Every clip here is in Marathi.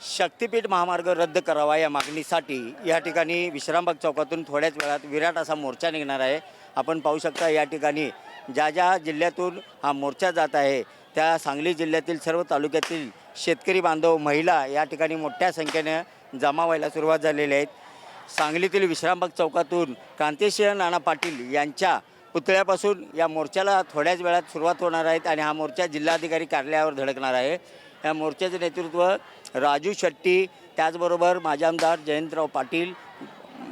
शक्तिपीठ महामार्ग रद्द करावा या मागणीसाठी या ठिकाणी विश्रामबाग चौकातून थोड्याच वेळात विराट असा मोर्चा निघणार आहे। आपण पाहू शकता या ठिकाणी ज्या ज्या जिल्ह्यातून हा मोर्चा जात आहे त्या सांगली जिल्ह्यातील सर्व तालुक्यातील शेतकरी बांधव महिला या ठिकाणी मोठ्या संख्येने जमा व्हायला सुरुवात झालेली आहेत। सांगलीतील विश्रामबाग चौकातून क्रांतिसिंह नाना पाटील यांच्या पुतळ्यापासून या मोर्चाला थोड्याच वेळात सुरुवात होणार आहे आणि हा मोर्चा जिल्हाधिकारी कार्यालयावर धडकणार आहे। या मोर्चाचे नेतृत्व राजू शेट्टी, त्याचबरोबर माजी आमदार जयंतराव पाटील,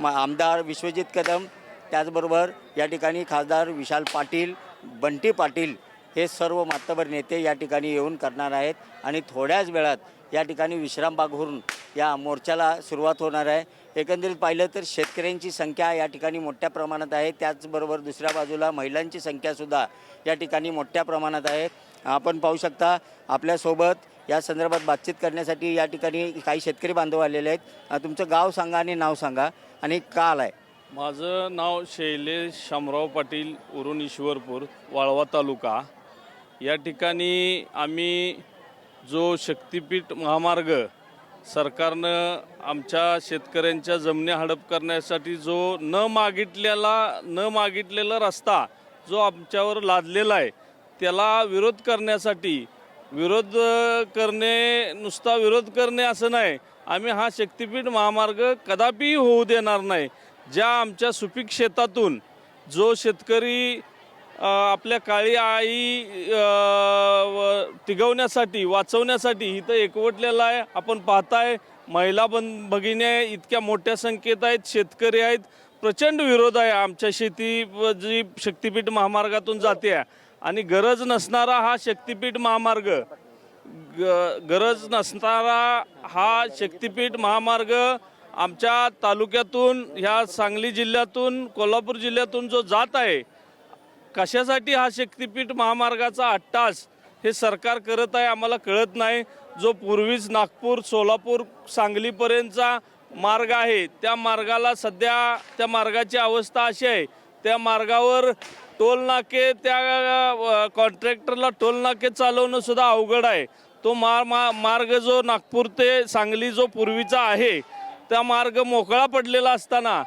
आमदार विश्वजित कदम, त्याचबरोबर या ठिकाणी खासदार विशाल पाटील, बंटी पाटील हे सर्व मातबर नेते या ठिकाणी येऊन करणार आहेत आणि थोड्याच वेळात या ठिकाणी विश्रामबागवरून या मोर्चाला सुरुवात होणार आहे। एकंदरीत पाहिलं तर शेतकऱ्यांची संख्या या ठिकाणी मोठ्या प्रमाणात आहे, त्याचबरोबर दुसऱ्या बाजूला महिलांची संख्यासुद्धा या ठिकाणी मोठ्या प्रमाणात आहे। आपण पाहू शकता आपल्यासोबत या संदर्भात बातचीत करण्यासाठी या ठिकाणी काही शेतकरी बांधव आलेले आहेत। तुमचं गाव सांगा आणि नाव सांगा आणि का आलाय? माझं नाव शैलेश शामराव पाटील, उरून ईश्वरपूर, वाळवा तालुका। या ठिकाणी आम्ही जो शक्तिपीठ महामार्ग सरकारनं आमच्या शेतकऱ्यांच्या जमिनी हडप करण्यासाठी जो न मागितलेला रस्ता जो आमच्यावर लादलेला आहे त्याला विरोध करण्यासाठी नुसता विरोध करणे असं नाही, आम्ही हा शक्तिपीठ महामार्ग कदापि होऊ देणार नाही। ज्या आमच्या सुपीक शेतातून जो शेतकरी आपल्या काळी आई टिकवण्यासाठी वाचवण्यासाठी इथं एकवटलेला आहे। आपण पाहताय महिला भगिनी इतक्या मोठ्या संख्येत आहेत, शेतकरी आहेत, प्रचंड विरोध आहे आमच्या शेती जी शक्तिपीठ महामार्गातून जाते आणि गरज नसणारा हा शक्तिपीठ महामार्ग आमच्या तालुक्यातून ह्या सांगली जिल्ह्यातून कोल्हापूर जिल्ह्यातून जो जात आहे, कशासाठी हा शक्तिपीठ महामार्गाचा अट्टास हे सरकार करत आहे आम्हाला कळत नाही। जो पूर्वीच नागपूर सोलापूर सांगलीपर्यंतचा मार्ग आहे त्या मार्गाला सध्या त्या मार्गाची अवस्था अशी आहे, त्या मार्गावर टोल नाके, त्या कॉन्ट्रॅक्टरला टोल नाके चालवणं सुद्धा अवघड आहे। तो मार्ग जो नागपूर ते सांगली जो पूर्वीचा आहे त्या मार्ग मोकळा पडलेला असताना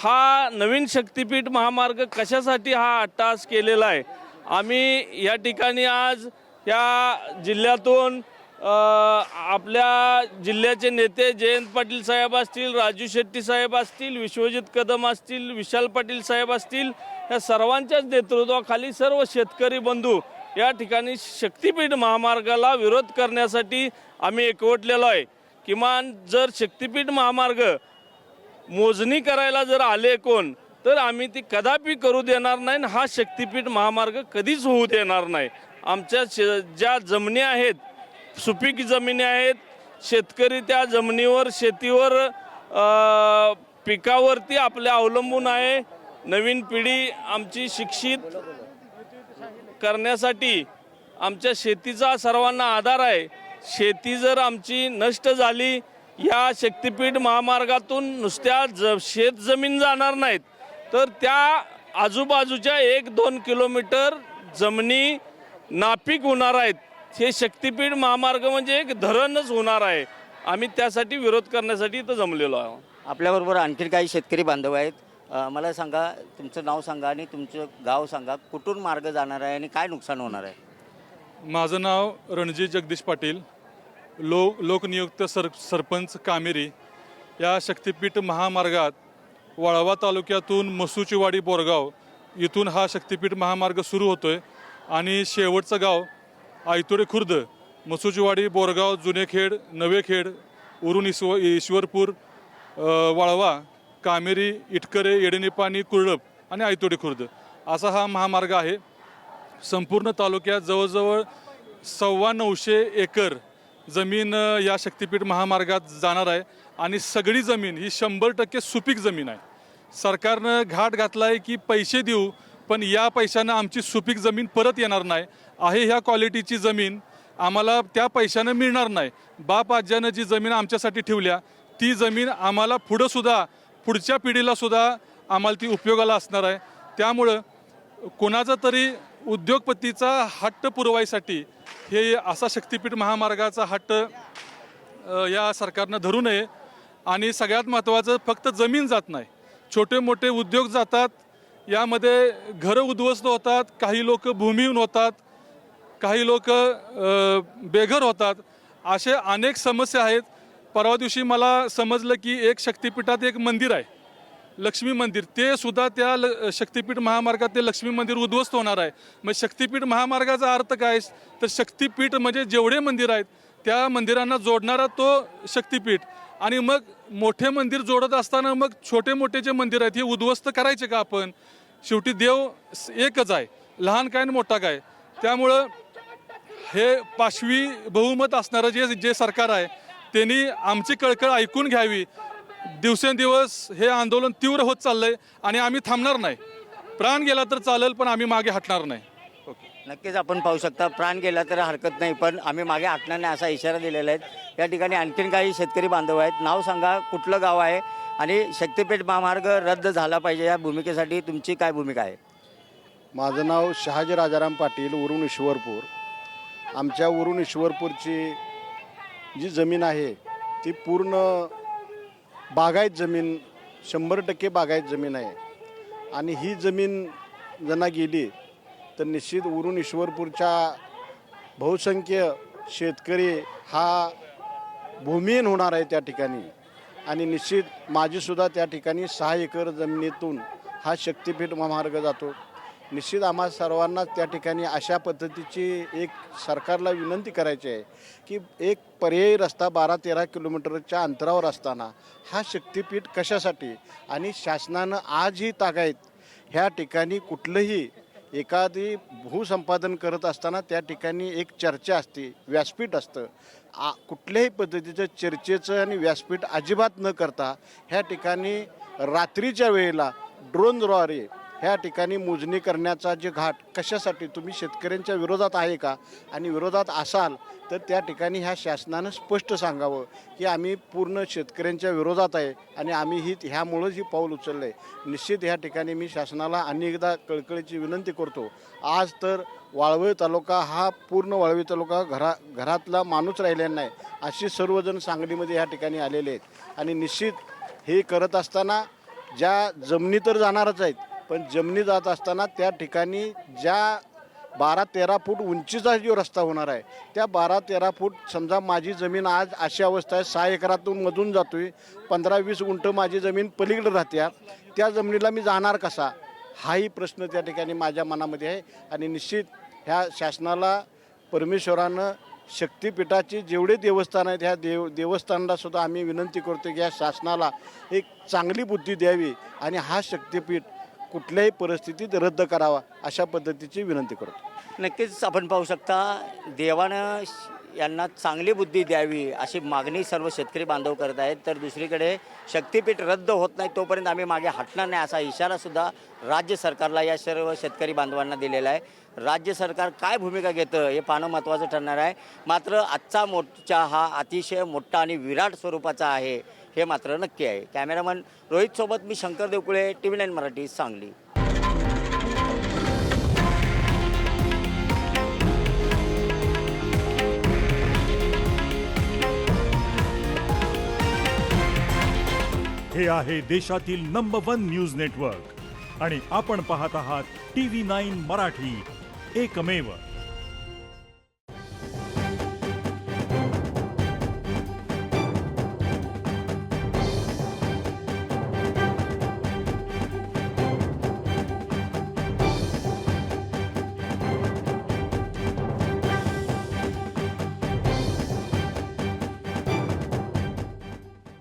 हा नवीन शक्तिपीठ महामार्ग कशासाठी हा अट्टास केलेला आहे। आम्ही या ठिकाणी आज या जिल्ह्यातून आपल्या जिल्ह्याचे नेते जयंत पाटील साहेब असतील, राजू शेट्टी साहेब असतील, विश्वजित कदम असतील, विशाल पाटील साहेब असतील, या सर्वांच्याच नेतृत्वाखाली सर्व शेतकरी बंधू या ठिकाणी शक्तिपीठ महामार्गाला विरोध करण्यासाठी आम्ही एकवटलेलो आहे। किमान जर शक्तिपीठ महामार्ग मोजणी करायला जर आले कोण तर आम्ही ती कदापि करू देणार नाही, हा शक्तिपीठ महामार्ग कधीच होऊ देणार नाही। आमच्या ज्या जमिनी आहेत, सुपीक जमिनी आहेत, शेतकरी त्या जमिनीवर शेतीवर पिकावरती आपल्या अवलंबून आहे। नवीन पिढी आमची शिक्षित करण्यासाठी आमच्या शेतीचा सर्वांना आधार आहे। शेती जर आमची नष्ट झाली या शक्तिपीठ महामार्गातून नुसत्या शेत जमीन जाणार नाहीत तर त्या आजूबाजूच्या 1-2 किलोमीटर जमिनी नापीक होणार आहेत। हे शक्तिपीठ महामार्ग म्हणजे एक धरणच होणार आहे। आम्ही त्यासाठी विरोध करण्यासाठी इथं जमलेलो आहोत। आपल्याबरोबर आणखी काही शेतकरी बांधव आहेत। मला सांगा, तुमचं नाव सांगा आणि तुमचं गाव सांगा, कुठून मार्ग जाणार आहे आणि काय नुकसान होणार आहे? माझं नाव रणजित जगदीश पाटील, लोकनियुक्त सरपंच कामेरी। या शक्तिपीठ महामार्गात वाळवा तालुक्यातून मसूचीवाडी बोरगाव इथून हा शक्तिपीठ महामार्ग सुरू होतोय आणि शेवटचं गाव आयतोडे खुर्द, मसूचीवाडी, बोरगाव, जुनेखेड, नवेखेड, उरून ईश्वरपूर, वाळवा, कामेरी, इटकरे, येडेनेपाणी, कुर्डप आणि आयतोडे खुर्द असा हा महामार्ग आहे। संपूर्ण तालुक्यात जवळजवळ 950 एकर जमीन या शक्तिपीठ महामार्गात जाणार आहे आणि सगळी जमीन ही 100% सुपीक जमीन आहे। सरकारनं घाट घातला आहे की पैसे देऊ पण या पैशानं आमची सुपीक जमीन परत येणार नाही आहे। ह्या क्वालिटीची जमीन आम्हाला त्या पैशानं मिळणार नाही। बाप आज्यानं जी जमीन आमच्यासाठी ठेवल्या ती जमीन आम्हाला पुढच्या पिढीलासुद्धा आम्हाला ती उपयोगाला असणार आहे। त्यामुळं कोणाचा तरी उद्योगपतीचा हट्ट पुरवायसाठी हे असा शक्तिपीठ महामार्गाचा हट्ट या सरकारनं धरू नये. आणि सगळ्यात महत्त्वाचं फक्त जमीन जात नाही, छोटे मोठे उद्योग जातात, यामध्ये घरं उद्ध्वस्त होतात, काही लोक भूमिहीन होतात, काही लोक बेघर होतात. असे अनेक समस्या आहेत. परवा दिवशी मला समजलं की एक शक्तिपीठात एक मंदिर आहे, लक्ष्मी मंदिर, ते सुद्धा त्या शक्तिपीठ महामार्गात ते लक्ष्मी मंदिर उद्ध्वस्त होणार आहे. मग शक्तिपीठ महामार्गाचा अर्थ काय? तर शक्तिपीठ म्हणजे जेवढे मंदिर आहेत त्या मंदिरांना जोडणारा तो शक्तिपीठ. आणि मग मोठे मंदिर जोडत असताना मग छोटे मोठे जे मंदिर आहेत हे उद्ध्वस्त करायचे का आपण? शेवटी देव एकच आहे, लहान काय आणि मोठा काय. त्यामुळं हे पाशवी बहुमत असणारं जे सरकार आहे त्यांनी आमची कळकळ ऐकून घ्यावी. दिवसेंदिवस हे आंदोलन तीव्र होत चाललंय आणि आम्ही थांबणार नाही. प्राण गेला तर चालेल, पण आम्ही मागे हटणार नाही. नक्कीच आपण पाहू शकता, प्राण गेला तर हरकत नाही, पण आम्ही मागे हटणार नाही असा इशारा दिलेला आहे. या ठिकाणी आणखीन काही शेतकरी बांधव आहेत. नाव सांगा, कुठलं गाव आहे आणि शक्तिपीठ महामार्ग रद्द झाला पाहिजे या भूमिकेसाठी तुमची काय भूमिका आहे? माझं नाव शहाजी राजाराम पाटील, वरुण ईश्वरपूर. आमच्या वरुण ईश्वरपूरची जी जमीन आहे ती पूर्ण बागायत जमीन, 100% बागायत जमीन आहे. आणि ही जमीन ज्यांना गेली तर निश्चित वरुण ईश्वरपूरच्या बहुसंख्य शेतकरी हा भूमिहीन होणार आहे त्या ठिकाणी. आणि निश्चित माझीसुद्धा त्या ठिकाणी 6 एकर जमिनीतून हा शक्तिपीठ महामार्ग जातो. निश्चित आम्हा सर्वांना त्या ठिकाणी अशा पद्धतीची एक सरकारला विनंती करायची आहे की एक पर्यायी रस्ता 12-13 किलोमीटरच्या अंतरावर असताना हा शक्तिपीठ कशासाठी? आणि शासनानं आजही तागायत ह्या ठिकाणी कुठलंही एखादी भूसंपादन करत असताना त्या ठिकाणी एक चर्चा असते, व्यासपीठ असतं. कुठल्याही पद्धतीचं चर्चेचं आणि व्यासपीठ अजिबात न करता ह्या ठिकाणी रात्रीच्या वेळेला ड्रोनद्वारे ह्या ठिकाणी मोजणी करण्याचा जे घाट कशासाठी? तुम्ही शेतकऱ्यांच्या विरोधात आहे का? आणि विरोधात असाल तर त्या ठिकाणी ह्या शासनानं स्पष्ट सांगावं की आम्ही पूर्ण शेतकऱ्यांच्या विरोधात आहे आणि आम्ही ह्यामुळंच ही पाऊल उचललं आहे. निश्चित ह्या ठिकाणी मी शासनाला अनेकदा कळकळीची विनंती करतो. आज तर वाळवे तालुका हा पूर्ण वाळवे तालुका घरातला माणूस राहिलेला नाही, अशी सर्वजण सांगलीमध्ये ह्या ठिकाणी आलेले आहेत. आणि निश्चित हे करत असताना ज्या जमिनी तर जाणारच आहेत, पण जमिनी जात असताना त्या ठिकाणी ज्या 12-13 फूट उंचीचा जो रस्ता होणार आहे त्या 12-13 फूट, समजा माझी जमीन आज अशी अवस्था आहे 6 एकरातून मधून जातोय, 15-20 गुंठ माझी जमीन पलीकडे राहत्या, त्या जमिनीला मी जाणार कसा? हाही प्रश्न त्या ठिकाणी माझ्या मनामध्ये आहे. आणि निश्चित ह्या शासनाला परमेश्वरानं शक्तिपीठाची जेवढे देवस्थान आहेत ह्या देवस्थानाला सुद्धा आम्ही विनंती करतो की या शासनाला एक चांगली बुद्धी द्यावी आणि हा शक्तिपीठ कुठल्याही परिस्थितीत रद्द करावा अशा पद्धतीची विनंती करतो. नक्कीच आपण पाहू शकता, देवानं यांना चांगली बुद्धी द्यावी अशी मागणी सर्व शेतकरी बांधव करत आहेत. तर दुसरीकडे शक्तिपीठ रद्द होत नाही तोपर्यंत आम्ही मागे हटणार नाही असा इशारासुद्धा राज्य सरकारला या सर्व शेतकरी बांधवांना दिलेला आहे. राज्य सरकार काय भूमिका घेतं हे पाहणं महत्त्वाचं ठरणार आहे. मात्र आजचा मोर्चा हा अतिशय मोठा आणि विराट स्वरूपाचा आहे हे मात्र नक्की आहे. कॅमेरामन रोहितसोबत मी शंकर देवकुळे, TV9 मराठी, सांगली. हे आहे देशातील नंबर 1 न्यूज नेटवर्क आणि आपण पाहत आहात TV9 मराठी, एकमेव.